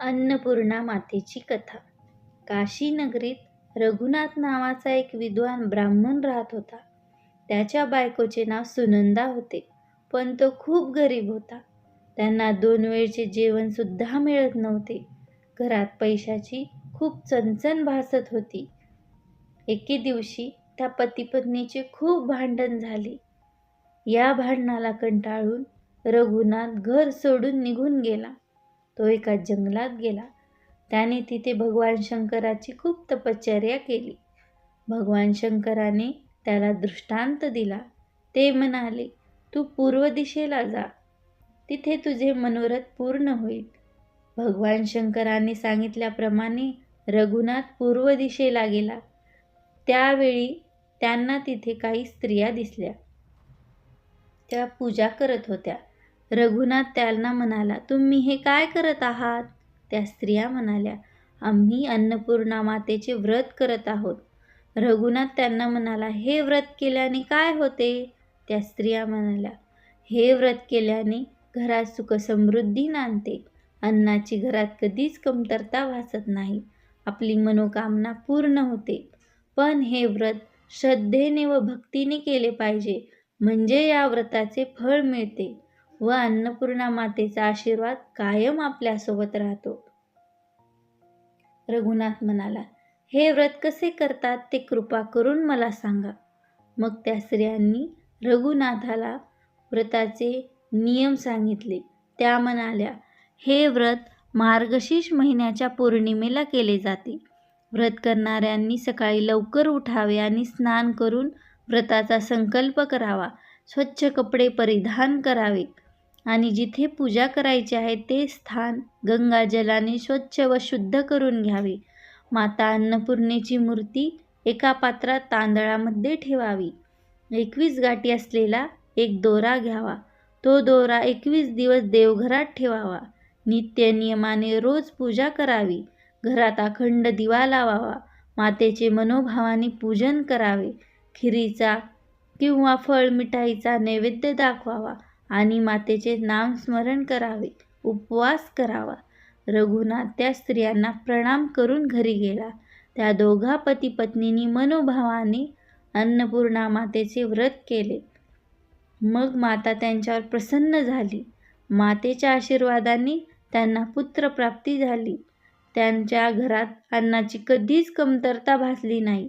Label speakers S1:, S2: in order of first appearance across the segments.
S1: अन्नपूर्णा मातेची कथा. काशी नगरीत रघुनाथ नावाचा एक विद्वान ब्राह्मण राहत होता. त्याच्या बायकोचे नाव सुनंदा होते, पण तो खूप गरीब होता. त्यांना 2 वेळचे जेवण सुद्धा मिळत नव्हते. घरात पैशाची खूप चणचण भासत होती. एके दिवशी त्या पती-पत्नीचे खूप भांडण झाले. या भांडणाला कंटाळून रघुनाथ घर सोडून निघून गेला. तो एका जंगलात गेला. त्याने तिथे भगवान शंकराची खूप तपश्चर्या केली. भगवान शंकराने त्याला दृष्टांत दिला. ते म्हणाले, तू पूर्व दिशेला जा, तिथे तुझे मनोरथ पूर्ण होईल. भगवान शंकराने सांगितल्याप्रमाणे रघुनाथ पूर्व दिशेला गेला. त्यावेळी त्यांना तिथे काही स्त्रिया दिसल्या. त्या पूजा करत होत्या. रघुनाथ त्यांना म्हणाला, तुम्ही हे काय करत आहात? त्या स्त्रिया म्हणाल्या, आम्ही अन्नपूर्णा मातेचे व्रत करत आहोत. रघुनाथ त्यांना म्हणाला, हे व्रत केल्याने काय होते? त्या स्त्रिया म्हणाल्या, हे व्रत केल्याने घरात सुख समृद्धी नांदते. अन्नाची घरात कधीच कमतरता भासत नाही. आपली मनोकामना पूर्ण होते. पण हे व्रत श्रद्धेने व भक्तीने केले पाहिजे, म्हणजे या व्रताचे फळ मिळते व अन्नपूर्णा मातेचा आशीर्वाद कायम आपल्यासोबत राहतो. रघुनाथ म्हणाला, हे व्रत कसे करतात ते कृपा करून मला सांगा. मग त्या स्त्रियांनी रघुनाथाला व्रताचे नियम सांगितले. त्या म्हणाल्या, हे व्रत मार्गशीर्ष महिन्याच्या पौर्णिमेला केले जाते. व्रत करणाऱ्यांनी सकाळी लवकर उठावे आणि स्नान करून व्रताचा संकल्प करावा. स्वच्छ कपडे परिधान करावे आणि जिथे पूजा करायची आहे ते स्थान गंगाजलाने स्वच्छ व शुद्ध करून घ्यावे. माता अन्नपूर्णेची मूर्ती एका पात्रात तांदळामध्ये ठेवावी. 21 गाठी असलेला एक दोरा घ्यावा. तो दोरा 21 दिवस देवघरात ठेवावा. नित्य नियमाने रोज पूजा करावी. घरात अखंड दिवा लावावा. मातेचे मनोभावाने पूजन करावे. खिरीचा किंवा फळ मिठाईचा नैवेद्य दाखवावा आणि मातेचे नामस्मरण करावे. उपवास करावा. रघुनाथ त्या स्त्रियांना प्रणाम करून घरी गेला. त्या दोघा पती पत्नींनी मनोभावाने अन्नपूर्णा मातेचे व्रत केले. मग माता त्यांच्यावर प्रसन्न झाली. मातेच्या आशीर्वादाने त्यांना पुत्रप्राप्ती झाली. त्यांच्या घरात अन्नाची कधीच कमतरता भासली नाही.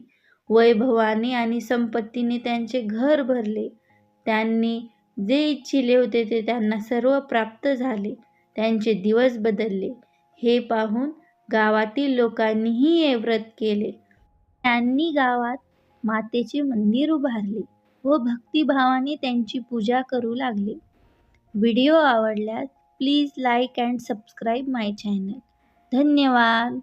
S1: वैभवाने आणि संपत्तीने त्यांचे घर भरले. त्यांनी जे इच्छिले होते ते त्यांना सर्व प्राप्त झाले. त्यांचे दिवस बदलले. हे पाहून गावातील लोकांनीही हे व्रत केले. त्यांनी गावात मातेचे मंदिर उभारले व भक्तिभावाने त्यांची पूजा करू लागले. व्हिडिओ आवडल्यास please like and subscribe my channel. धन्यवाद.